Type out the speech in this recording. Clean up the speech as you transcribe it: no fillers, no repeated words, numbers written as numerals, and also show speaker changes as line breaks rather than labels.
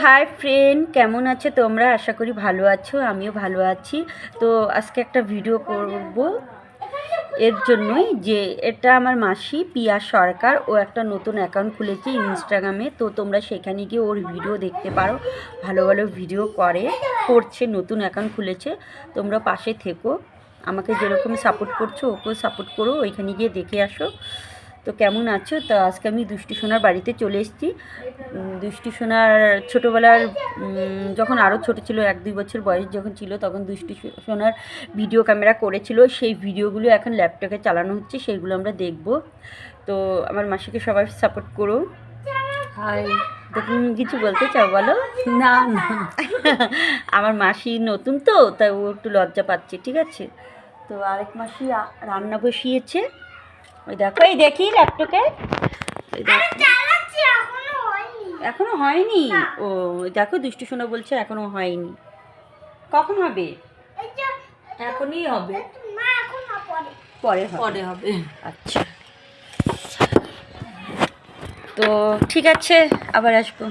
Hi friend, কেমন আছো তোমরা? আশা করি ভালো আছো, আমিও ভালো আছি। তো আজকে একটা ভিডিও করব এর জন্যই যে এটা আমার মাসি পিয়া সরকার, ও একটা নতুন অ্যাকাউন্ট খুলেছে ইনস্টাগ্রামে। তো তোমরা সেখানে গিয়ে ওর ভিডিও দেখতে পারো, ভালো ভালো ভিডিও করছে, নতুন অ্যাকাউন্ট খুলেছে। তোমরা পাশে থেকো, আমাকে যেরকম সাপোর্ট করছো ওকেও সাপোর্ট করো, ওইখানে গিয়ে দেখে আসো। তো কেমন আছো? তো আজকে আমি দুষ্টু সোনার বাড়িতে চলে এসেছি। দুষ্টু সোনার ছোটোবেলার যখন আরও ছোটো ছিল, 1-2 বছর বয়স যখন ছিল, তখন দুষ্টু সোনার ভিডিও ক্যামেরা করেছিল। সেই ভিডিওগুলো এখন ল্যাপটপে চালানো হচ্ছে, সেইগুলো আমরা দেখব। তো আমার মাসিকে সবাই সাপোর্ট করো।
হাই।
তুমি কিছু বলতে চাও? বলো।
না না,
আমার মাসি নতুন তো, তাই ও একটু লজ্জা পাচ্ছে, ঠিক আছে? তো আরেক মাসি রান্না বসিয়েছে, ওই দেখো, এই দেখি ল্যাপটপে, ওই দেখো। এখনো হয়নি? ও দেখো, দুষ্টু সোনা বলছে এখনো হয়নি। কখন হবে?
এখনই হবে,
পরে হবে।
পরে হবে।
আচ্ছা, তো ঠিক আছে, আবার আসবো।